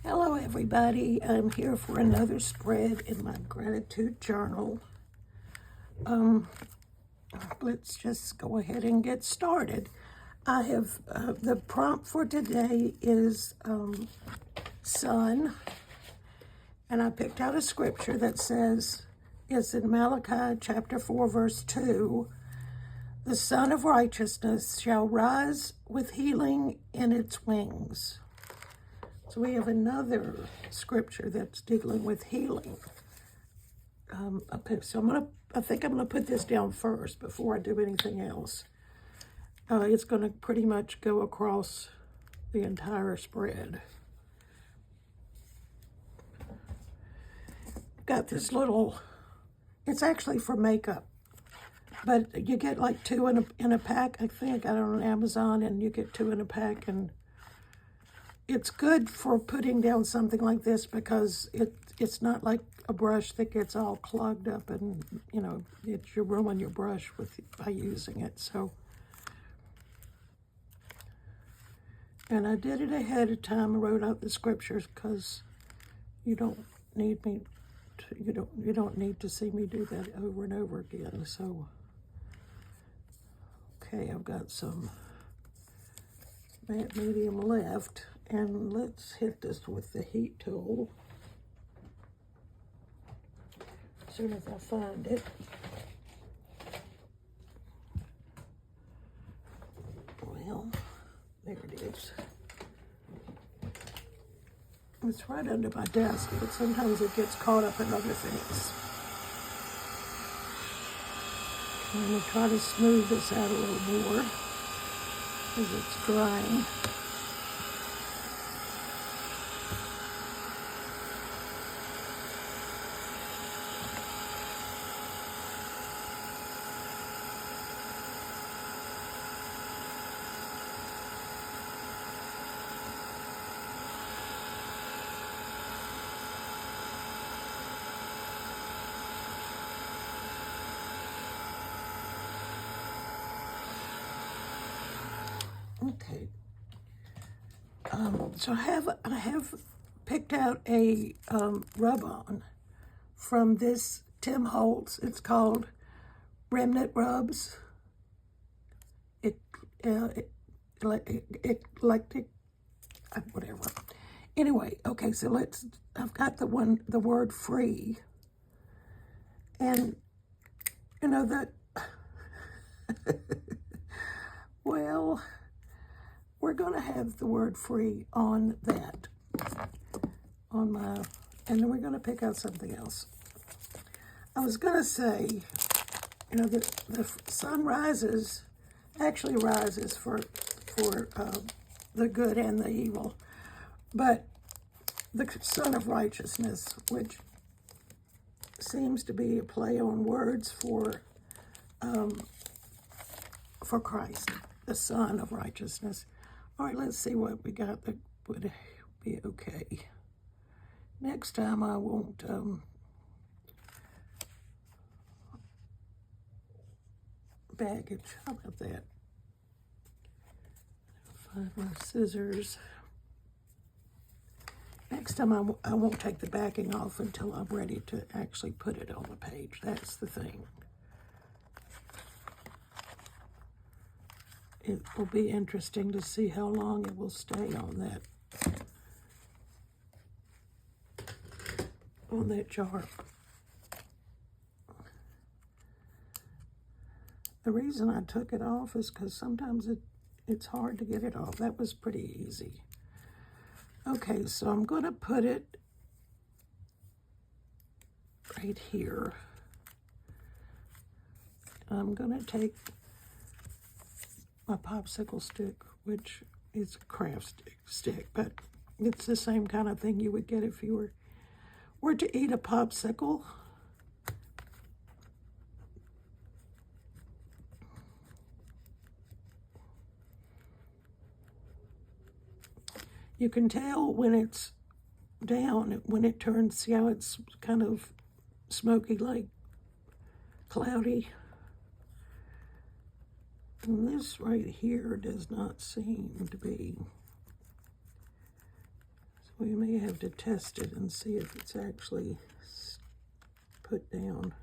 Hello everybody, I'm here for another spread in my gratitude journal. Let's just go ahead and get started. I have, the prompt for today is sun, and I picked out a scripture that says, it's in Malachi chapter 4 verse 2, the Son of Righteousness shall rise with healing in its wings. So we have another scripture that's dealing with healing. So I think I'm gonna put this down first before I do anything else. It's gonna pretty much go across the entire spread. Got this little, it's actually for makeup, but you get like two in a pack. I think I got it on Amazon, and you get two in a pack, and it's good for putting down something like this because it's not like a brush that gets all clogged up, and you ruin your brush by using it. So, and I did it ahead of time. I wrote out the scriptures because you don't need to see me do that over and over again. So, okay, I've got some matte medium left. And let's hit this with the heat tool as soon as I find it. Well, there it is. It's right under my desk, but sometimes it gets caught up in other things. I'm going to try to smooth this out a little more as it's drying. Okay, so I have picked out a rub-on from this Tim Holtz. It's called Remnant Rubs. Eclectic, whatever. Anyway, okay, so I've got the word free, and that. Well, we're going to have the word free on that, and then we're going to pick out something else. I was going to say, the sun actually rises for the good and the evil, but the Son of Righteousness, which seems to be a play on words for Christ, the Son of Righteousness. All right, let's see what we got that would be okay. Next time I won't baggage. How about that? Find my scissors. Next time I won't take the backing off until I'm ready to actually put it on the page. That's the thing. It will be interesting to see how long it will stay on that jar. The reason I took it off is because sometimes it's hard to get it off. That was pretty easy. Okay, so I'm going to put it right here. I'm going to take my popsicle stick, which is a craft stick, but it's the same kind of thing you would get if you were to eat a popsicle. You can tell when it's down, when it turns, see how it's kind of smoky, like cloudy. And this right here does not seem to be. We may have to test it and see if it's actually put down.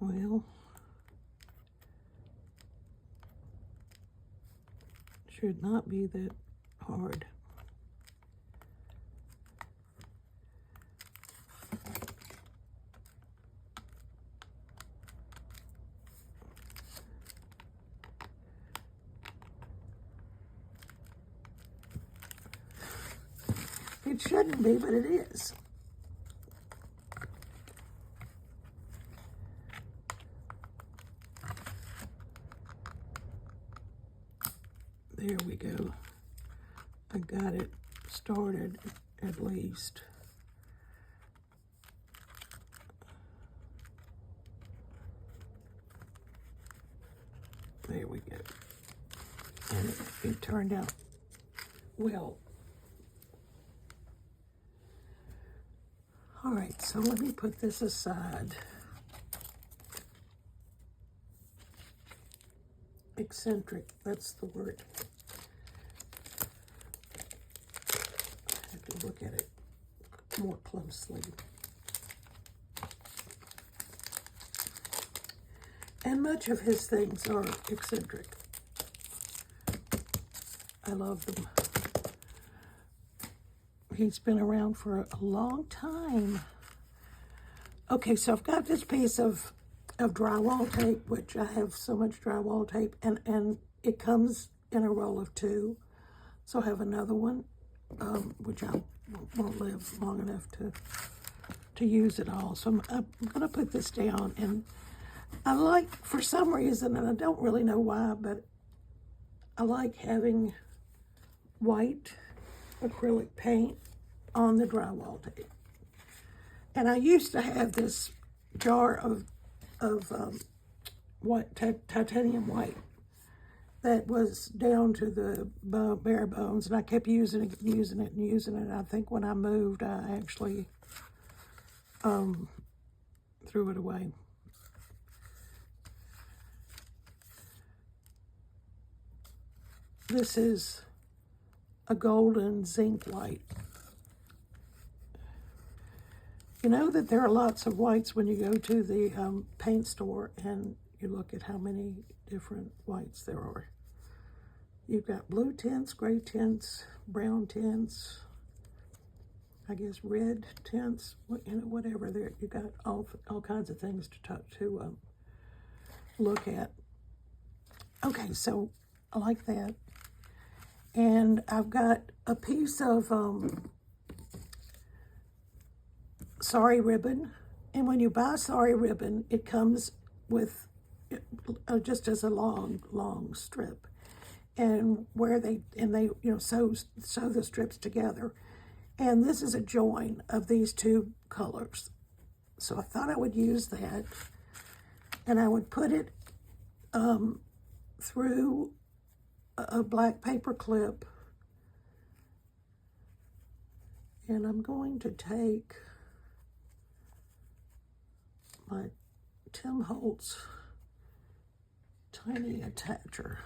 Well, should not be that hard. It shouldn't be, but it is. There we go. I got it started at least. There we go. And it turned out well. All right, so let me put this aside. Eccentric, that's the word. I have to look at it more closely. And much of his things are eccentric. I love them. He's been around for a long time. Okay, so I've got this piece of drywall tape, which I have so much drywall tape, and it comes in a roll of 2. So I have another one, which I won't live long enough to use it all. So I'm gonna put this down, and I like, for some reason, and I don't really know why, but I like having white acrylic paint on the drywall tape. And I used to have this jar of white titanium white that was down to the bare bones, and I kept using it. And I think when I moved, I actually threw it away. This is a Golden Zinc White. You know that there are lots of whites when you go to the paint store and you look at how many different whites there are. You've got blue tints, gray tints, brown tints, I guess red tints, whatever. There, you've got all kinds of things to look at. Okay, so I like that. And I've got a piece of sari ribbon, and when you buy sari ribbon, it comes with just as a long strip, and where they sew the strips together, and this is a join of these 2 colors. So I thought I would use that, and I would put it through a black paper clip, and I'm going to take my Tim Holtz tiny attacher.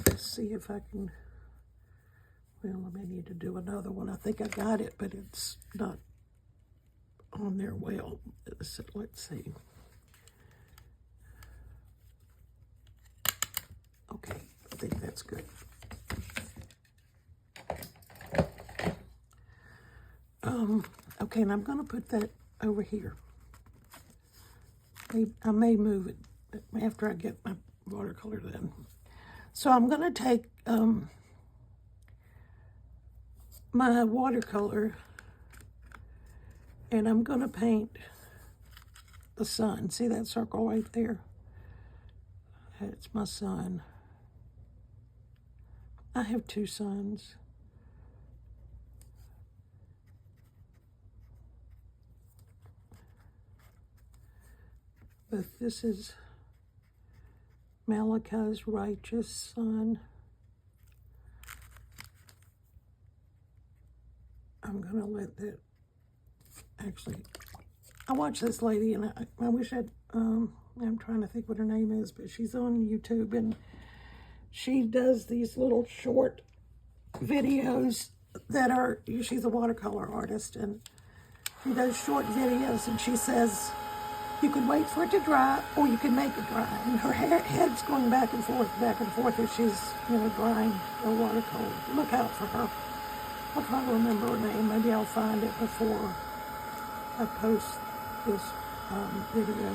Let's see if I can, well, I may need to do another one. I think I got it, but it's not on there well. So let's see. Okay, I think that's good. Okay, and I'm going to put that over here. I may move it after I get my watercolor done. So I'm going to take my watercolor, and I'm going to paint the sun. See that circle right there? That's my sun. I have 2 suns. But this is Malachi's righteous son. I'm going to let that, actually, I watched this lady, and I wish I'm trying to think what her name is, but she's on YouTube, and she does these little short videos that are, she's a watercolor artist, and she does short videos, and she says, you can wait for it to dry, or you can make it dry. And her head's going back and forth as she's, drying the watercolor. Look out for her. I'll try to remember her name. Maybe I'll find it before I post this video.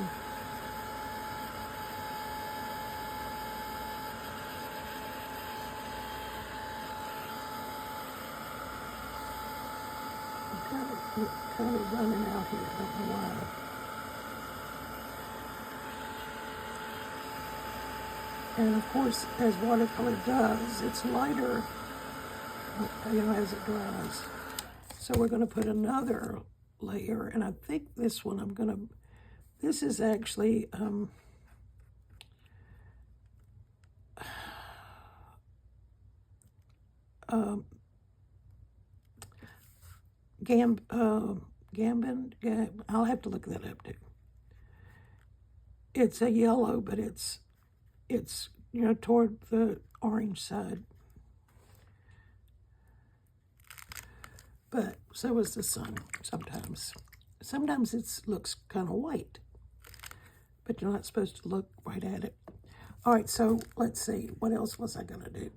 I'm kind of running out here. I don't know why. And of course, as watercolor does, it's lighter, as it dries. So we're going to put another layer, and I think this one this is actually Gambin, I'll have to look that up too. It's a yellow, but it's toward the orange side. But so is the sun sometimes. Sometimes it looks kind of white, but you're not supposed to look right at it. All right, so let's see. What else was I going to do?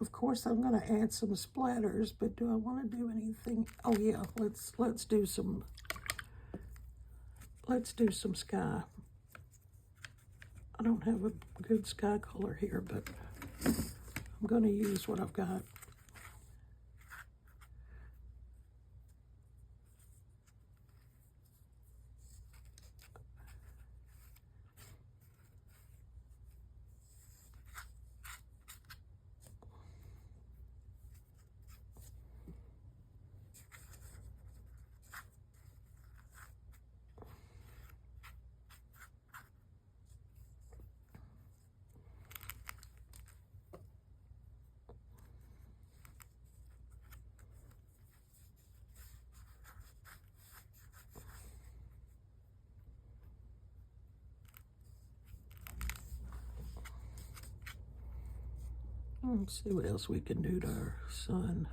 Of course, I'm going to add some splatters, but do I want to do anything? Oh yeah, let's do some sky. I don't have a good sky color here, but I'm going to use what I've got. Let's see what else we can do to our sun.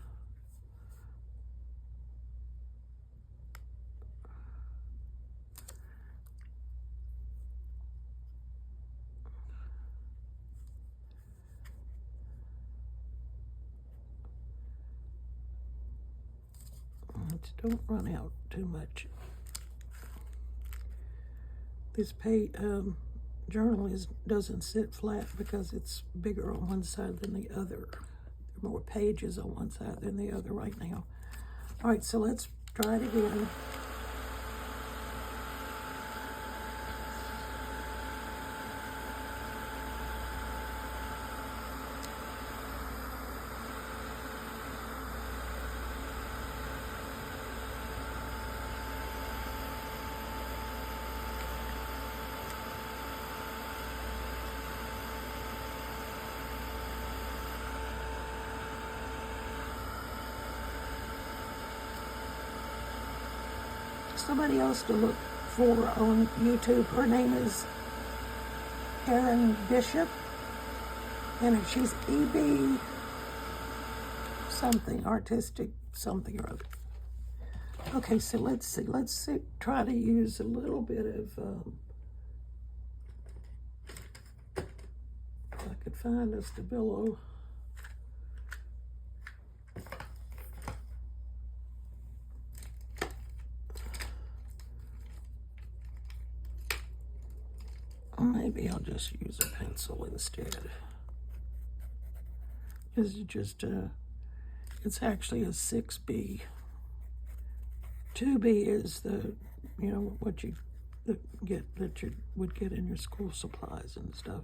Don't run out too much. This journal doesn't sit flat because it's bigger on one side than the other. There are more pages on one side than the other right now. All right, so let's try it again. Somebody else to look for on YouTube. Her name is Erin Bishop, and she's EB something, artistic something or other. Okay, so let's see, try to use a little bit of, if I could find a Stabilo. Maybe I'll just use a pencil instead. This is just it's actually a 6B. 2B is the, what you get, that you would get in your school supplies and stuff.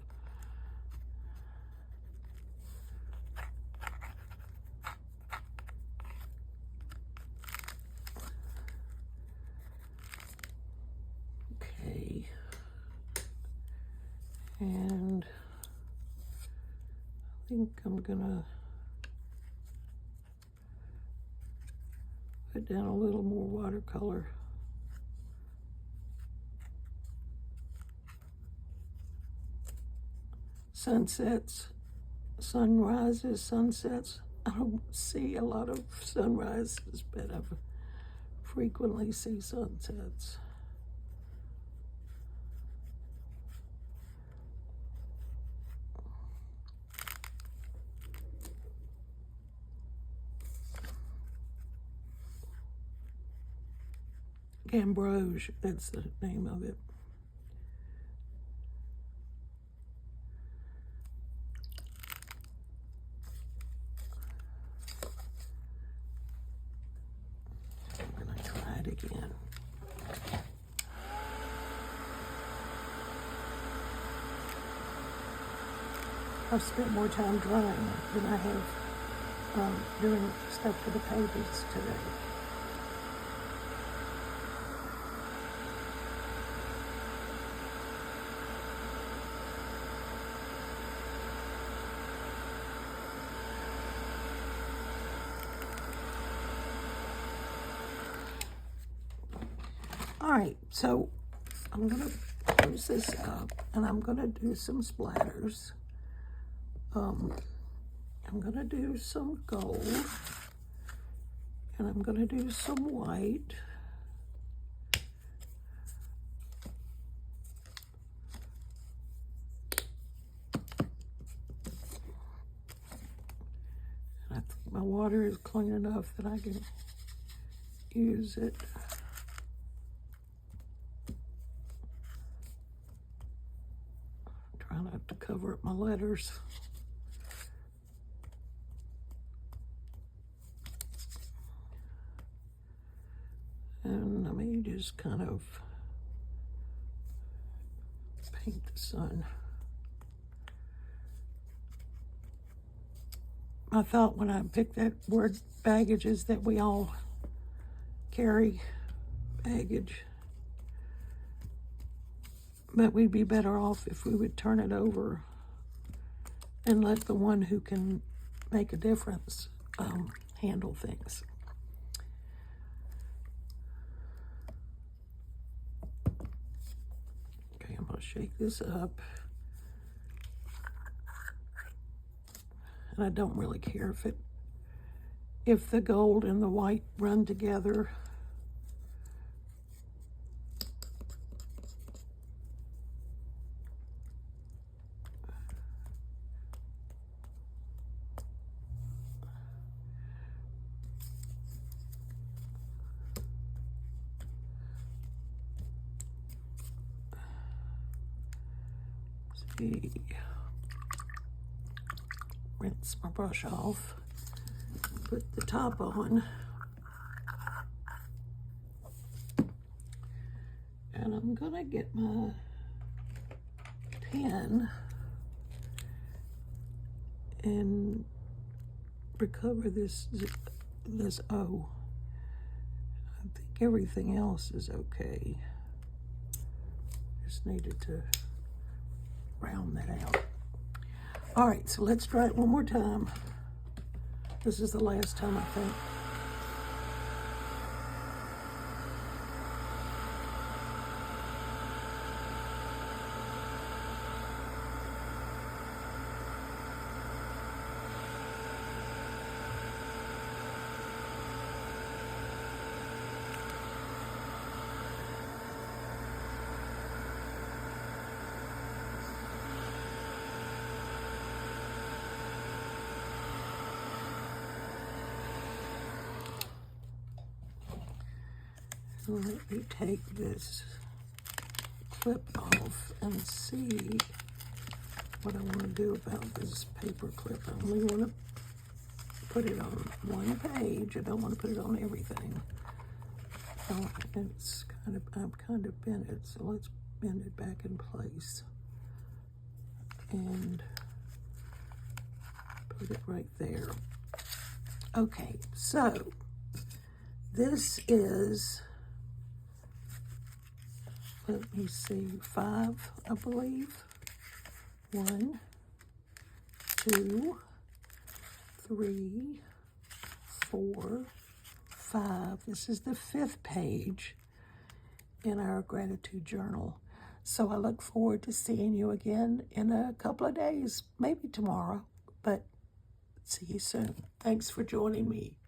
And I think I'm gonna put down a little more watercolor. Sunsets, sunrises, sunsets. I don't see a lot of sunrises, but I frequently see sunsets. Gambrose, that's the name of it. I'm gonna try it again. I've spent more time drawing than I have doing stuff for the pages today. All right, so I'm gonna close this up and I'm gonna do some splatters. I'm gonna do some gold and I'm gonna do some white. And I think my water is clean enough that I can use it. Try not to cover up my letters. And let me just kind of paint the sun. I thought when I picked that word baggage is that we all carry baggage. But we'd be better off if we would turn it over and let the one who can make a difference handle things. Okay, I'm gonna shake this up. And I don't really care if the gold and the white run together. Rinse my brush off, put the top on, and I'm gonna get my pen and recover this O. I think everything else is okay. Just needed to round that out. All right, so let's try it one more time. This is the last time, I think. Let me take this clip off and see what I want to do about this paper clip. I only want to put it on one page. I don't want to put it on everything. Oh, it's I'm kind of bent it, so let's bend it back in place and put it right there. Okay, so this is, let me see, 5, I believe. 1, 2, 3, 4, 5. This is the 5th page in our gratitude journal. So I look forward to seeing you again in a couple of days, maybe tomorrow, but see you soon. Thanks for joining me.